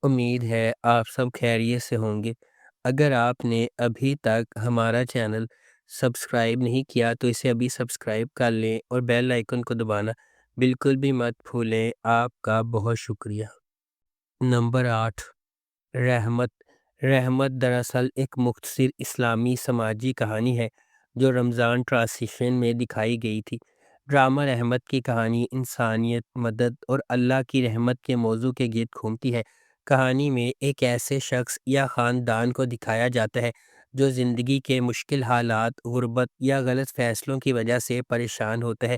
امید ہے آپ سب خیریت سے ہوں گے۔ اگر آپ نے ابھی تک ہمارا چینل سبسکرائب نہیں کیا تو اسے ابھی سبسکرائب کر لیں اور بیل آئیکن کو دبانا بالکل بھی مت بھولیں۔ آپ کا بہت شکریہ۔ نمبر 8، رحمت۔ رحمت دراصل ایک مختصر اسلامی سماجی کہانی ہے جو رمضان ٹرانسلیشن میں دکھائی گئی تھی۔ ڈرامہ رحمت کی کہانی انسانیت، مدد اور اللہ کی رحمت کے موضوع کے گرد گھومتی ہے۔ کہانی میں ایک ایسے شخص یا خاندان کو دکھایا جاتا ہے جو زندگی کے مشکل حالات، غربت یا غلط فیصلوں کی وجہ سے پریشان ہوتا ہے۔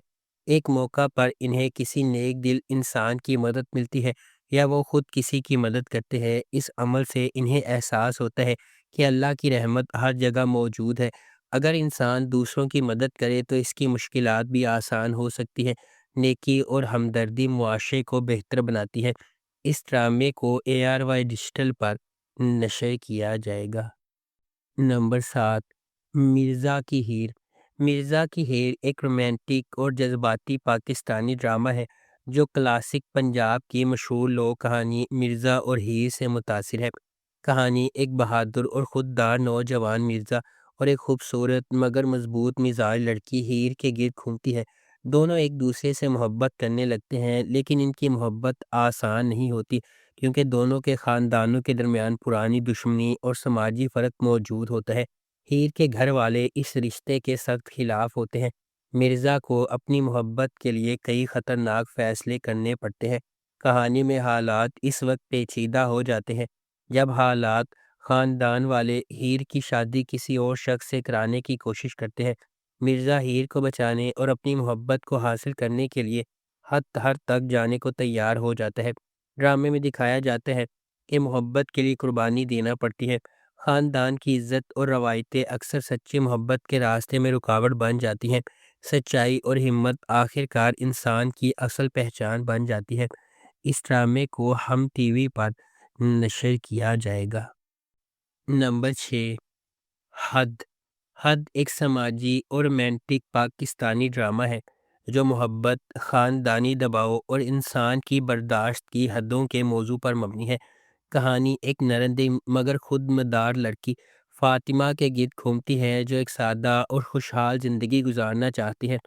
ایک موقع پر انہیں کسی نیک دل انسان کی مدد ملتی ہے یا وہ خود کسی کی مدد کرتے ہیں۔ اس عمل سے انہیں احساس ہوتا ہے کہ اللہ کی رحمت ہر جگہ موجود ہے۔ اگر انسان دوسروں کی مدد کرے تو اس کی مشکلات بھی آسان ہو سکتی ہیں۔ نیکی اور ہمدردی معاشرے کو بہتر بناتی ہے۔ اس ڈرامے کو ARY ڈیجیٹل پر نشر کیا جائے گا۔ نمبر 7، مرزا کی ہیر۔ مرزا کی ہیر ایک رومانٹک اور جذباتی پاکستانی ڈرامہ ہے جو کلاسک پنجاب کی مشہور لوک کہانی مرزا اور ہیر سے متاثر ہے۔ کہانی ایک بہادر اور خوددار نوجوان مرزا اور ایک خوبصورت مگر مضبوط مزاج لڑکی ہیر کے گرد گھومتی ہے۔ دونوں ایک دوسرے سے محبت کرنے لگتے ہیں لیکن ان کی محبت آسان نہیں ہوتی کیونکہ دونوں کے خاندانوں کے درمیان پرانی دشمنی اور سماجی فرق موجود ہوتا ہے۔ ہیر کے گھر والے اس رشتے کے سخت خلاف ہوتے ہیں۔ مرزا کو اپنی محبت کے لیے کئی خطرناک فیصلے کرنے پڑتے ہیں۔ کہانی میں حالات اس وقت پیچیدہ ہو جاتے ہیں جب خاندان والے ہیر کی شادی کسی اور شخص سے کرانے کی کوشش کرتے ہیں۔ مرزا ہیر کو بچانے اور اپنی محبت کو حاصل کرنے کے لیے حد تک جانے کو تیار ہو جاتا ہے۔ ڈرامے میں دکھایا جاتا ہے کہ محبت کے لیے قربانی دینا پڑتی ہے۔ خاندان کی عزت اور روایتیں اکثر سچی محبت کے راستے میں رکاوٹ بن جاتی ہیں۔ سچائی اور ہمت آخرکار انسان کی اصل پہچان بن جاتی ہے۔ اس ڈرامے کو ہم ٹی وی پر نشر کیا جائے گا۔ نمبر 6، حد۔ حد ایک سماجی اور رومانٹک پاکستانی ڈرامہ ہے جو محبت، خاندانی دباؤ اور انسان کی برداشت کی حدوں کے موضوع پر مبنی ہے۔ کہانی ایک نرم مگر خود مدار لڑکی فاطمہ کے گرد گھومتی ہے جو ایک سادہ اور خوشحال زندگی گزارنا چاہتی ہے۔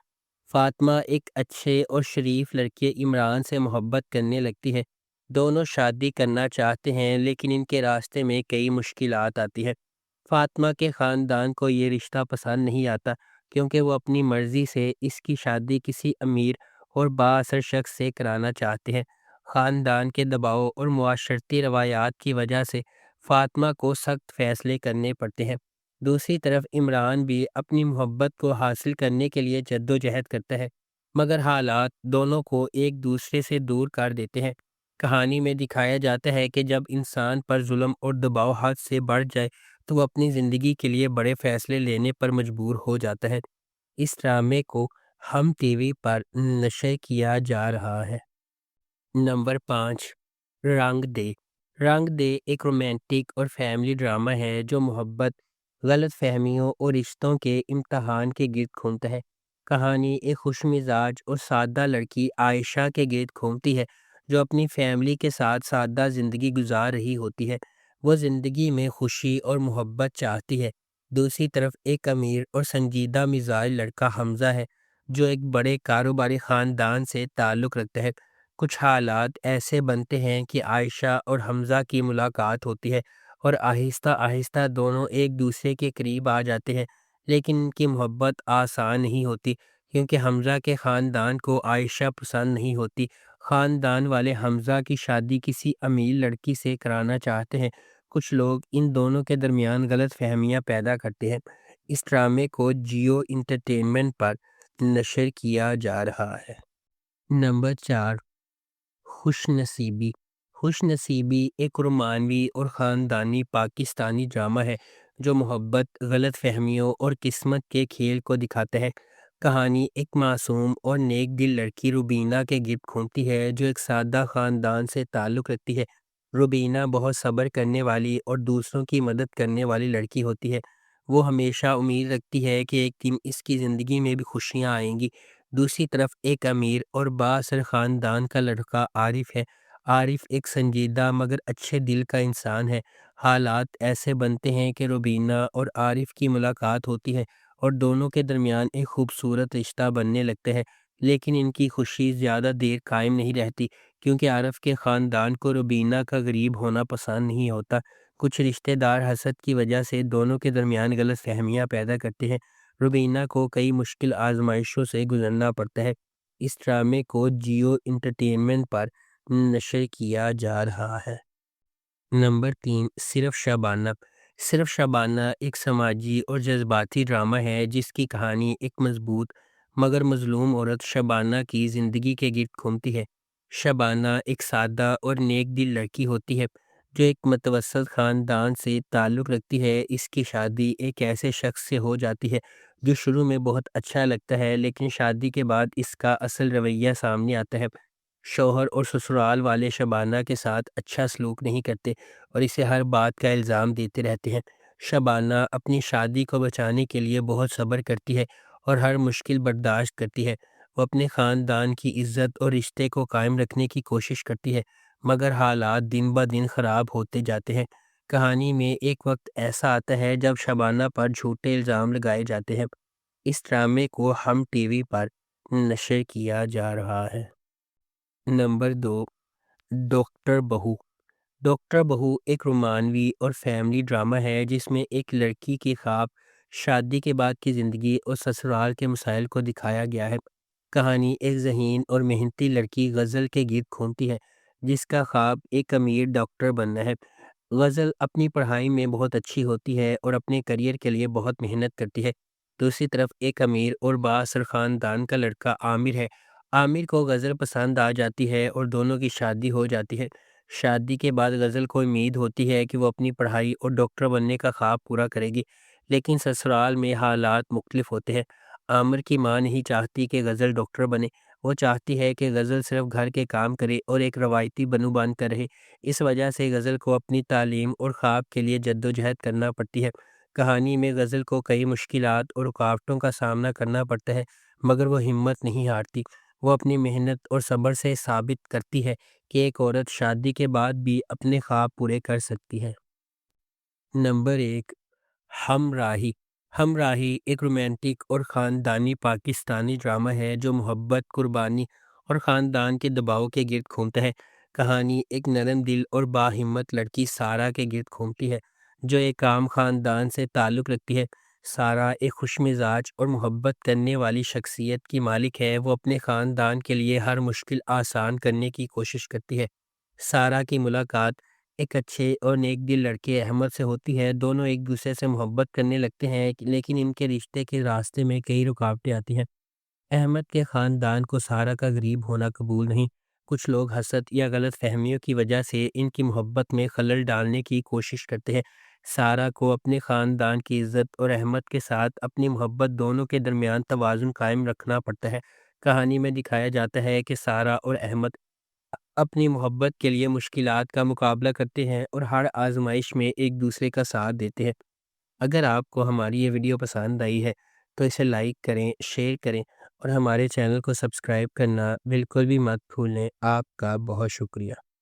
فاطمہ ایک اچھے اور شریف لڑکے عمران سے محبت کرنے لگتی ہے۔ دونوں شادی کرنا چاہتے ہیں لیکن ان کے راستے میں کئی مشکلات آتی ہیں۔ فاطمہ کے خاندان کو یہ رشتہ پسند نہیں آتا کیونکہ وہ اپنی مرضی سے اس کی شادی کسی امیر اور بااثر شخص سے کرانا چاہتے ہیں۔ خاندان کے دباؤ اور معاشرتی روایات کی وجہ سے فاطمہ کو سخت فیصلے کرنے پڑتے ہیں۔ دوسری طرف عمران بھی اپنی محبت کو حاصل کرنے کے لیے جدوجہد کرتا ہے مگر حالات دونوں کو ایک دوسرے سے دور کر دیتے ہیں۔ کہانی میں دکھایا جاتا ہے کہ جب انسان پر ظلم اور دباؤ حد سے بڑھ جائے تو وہ اپنی زندگی کے لیے بڑے فیصلے لینے پر مجبور ہو جاتا ہے۔ اس ڈرامے کو ہم ٹی وی پر نشر کیا جا رہا ہے۔ نمبر 5، رنگ دے۔ رنگ دے ایک رومانٹک اور فیملی ڈرامہ ہے جو محبت، غلط فہمیوں اور رشتوں کے امتحان کے گرد گھومتا ہے۔ کہانی ایک خوش مزاج اور سادہ لڑکی عائشہ کے گرد گھومتی ہے جو اپنی فیملی کے ساتھ سادہ زندگی گزار رہی ہوتی ہے۔ وہ زندگی میں خوشی اور محبت چاہتی ہے۔ دوسری طرف ایک امیر اور سنجیدہ مزاج لڑکا حمزہ ہے جو ایک بڑے کاروباری خاندان سے تعلق رکھتا ہے۔ کچھ حالات ایسے بنتے ہیں کہ عائشہ اور حمزہ کی ملاقات ہوتی ہے اور آہستہ آہستہ دونوں ایک دوسرے کے قریب آ جاتے ہیں لیکن ان کی محبت آسان نہیں ہوتی کیونکہ حمزہ کے خاندان کو عائشہ پسند نہیں ہوتی۔ خاندان والے حمزہ کی شادی کسی امیر لڑکی سے کرانا چاہتے ہیں۔ کچھ لوگ ان دونوں کے درمیان غلط فہمیاں پیدا کرتے ہیں۔ اس ڈرامے کو جیو انٹرٹینمنٹ پر نشر کیا جا رہا ہے۔ نمبر 4، خوش نصیبی۔ خوش نصیبی ایک رومانوی اور خاندانی پاکستانی ڈرامہ ہے جو محبت، غلط فہمیوں اور قسمت کے کھیل کو دکھاتا ہے۔ کہانی ایک معصوم اور نیک دل لڑکی روبینہ کے گرد گھومتی ہے جو ایک سادہ خاندان سے تعلق رکھتی ہے۔ روبینہ بہت صبر کرنے والی اور دوسروں کی مدد کرنے والی لڑکی ہوتی ہے۔ وہ ہمیشہ امید رکھتی ہے کہ ایک دن اس کی زندگی میں بھی خوشیاں آئیں گی۔ دوسری طرف ایک امیر اور بااثر خاندان کا لڑکا عارف ہے۔ عارف ایک سنجیدہ مگر اچھے دل کا انسان ہے۔ حالات ایسے بنتے ہیں کہ روبینہ اور عارف کی ملاقات ہوتی ہے اور دونوں کے درمیان ایک خوبصورت رشتہ بننے لگتے ہیں، لیکن ان کی خوشی زیادہ دیر قائم نہیں رہتی، کیونکہ عارف کے خاندان کو روبینہ کا غریب ہونا پسند نہیں ہوتا۔ کچھ رشتہ دار حسد کی وجہ سے دونوں کے درمیان غلط فہمیاں پیدا کرتے ہیں۔ روبینہ کو کئی مشکل آزمائشوں سے گزرنا پڑتا ہے۔ اس ڈرامے کو جیو انٹرٹینمنٹ پر نشر کیا جا رہا ہے۔ نمبر 3، صرف شبانہ۔ صرف شبانہ ایک سماجی اور جذباتی ڈرامہ ہے جس کی کہانی ایک مضبوط مگر مظلوم عورت شبانہ کی زندگی کے گرد گھومتی ہے۔ شبانہ ایک سادہ اور نیک دل لڑکی ہوتی ہے جو ایک متوسط خاندان سے تعلق رکھتی ہے۔ اس کی شادی ایک ایسے شخص سے ہو جاتی ہے جو شروع میں بہت اچھا لگتا ہے، لیکن شادی کے بعد اس کا اصل رویہ سامنے آتا ہے۔ شوہر اور سسرال والے شبانہ کے ساتھ اچھا سلوک نہیں کرتے اور اسے ہر بات کا الزام دیتے رہتے ہیں۔ شبانہ اپنی شادی کو بچانے کے لیے بہت صبر کرتی ہے اور ہر مشکل برداشت کرتی ہے۔ وہ اپنے خاندان کی عزت اور رشتے کو قائم رکھنے کی کوشش کرتی ہے، مگر حالات دن بہ دن خراب ہوتے جاتے ہیں۔ کہانی میں ایک وقت ایسا آتا ہے جب شبانہ پر جھوٹے الزام لگائے جاتے ہیں۔ اس ڈرامے کو ہم ٹی وی پر نشر کیا جا رہا ہے۔ نمبر 2، ڈاکٹر بہو۔ ڈاکٹر بہو ایک رومانوی اور فیملی ڈرامہ ہے جس میں ایک لڑکی کی خواب، شادی کے بعد کی زندگی اور سسرال کے مسائل کو دکھایا گیا ہے۔ کہانی ایک ذہین اور محنتی لڑکی غزل کے گرد گھومتی ہے جس کا خواب ایک امیر ڈاکٹر بننا ہے۔ غزل اپنی پڑھائی میں بہت اچھی ہوتی ہے اور اپنے کریئر کے لیے بہت محنت کرتی ہے۔ دوسری طرف ایک امیر اور بااثر خاندان کا لڑکا عامر ہے۔ عامر کو غزل پسند آ جاتی ہے اور دونوں کی شادی ہو جاتی ہے۔ شادی کے بعد غزل کو امید ہوتی ہے کہ وہ اپنی پڑھائی اور ڈاکٹر بننے کا خواب پورا کرے گی، لیکن سسرال میں حالات مختلف ہوتے ہیں۔ عامر کی ماں نہیں چاہتی کہ غزل ڈاکٹر بنے، وہ چاہتی ہے کہ غزل صرف گھر کے کام کرے اور ایک روایتی بنو بن کر رہے۔ اس وجہ سے غزل کو اپنی تعلیم اور خواب کے لیے جدوجہد کرنا پڑتی ہے۔ کہانی میں غزل کو کئی مشکلات اور رکاوٹوں کا سامنا کرنا پڑتا ہے، مگر وہ ہمت نہیں ہارتی۔ وہ اپنی محنت اور صبر سے ثابت کرتی ہے کہ ایک عورت شادی کے بعد بھی اپنے خواب پورے کر سکتی ہے۔ نمبر 1، ہمراہی۔ ہمراہی ایک رومانٹک اور خاندانی پاکستانی ڈرامہ ہے جو محبت، قربانی اور خاندان کے دباؤ کے گرد گھومتا ہے۔ کہانی ایک نرم دل اور باہمت لڑکی سارہ کے گرد گھومتی ہے جو ایک عام خاندان سے تعلق رکھتی ہے۔ سارہ ایک خوش مزاج اور محبت کرنے والی شخصیت کی مالک ہے۔ وہ اپنے خاندان کے لیے ہر مشکل آسان کرنے کی کوشش کرتی ہے۔ سارہ کی ملاقات ایک اچھے اور نیک دل لڑکے احمد سے ہوتی ہے۔ دونوں ایک دوسرے سے محبت کرنے لگتے ہیں، لیکن ان کے رشتے کے راستے میں کئی رکاوٹیں آتی ہیں۔ احمد کے خاندان کو سارہ کا غریب ہونا قبول نہیں۔ کچھ لوگ حسد یا غلط فہمیوں کی وجہ سے ان کی محبت میں خلل ڈالنے کی کوشش کرتے ہیں۔ سارہ کو اپنے خاندان کی عزت اور احمد کے ساتھ اپنی محبت دونوں کے درمیان توازن قائم رکھنا پڑتا ہے۔ کہانی میں دکھایا جاتا ہے کہ سارہ اور احمد اپنی محبت کے لیے مشکلات کا مقابلہ کرتے ہیں اور ہر آزمائش میں ایک دوسرے کا ساتھ دیتے ہیں۔ اگر آپ کو ہماری یہ ویڈیو پسند آئی ہے تو اسے لائک کریں، شیئر کریں اور ہمارے چینل کو سبسکرائب کرنا بالکل بھی مت بھولیں۔ آپ کا بہت شکریہ۔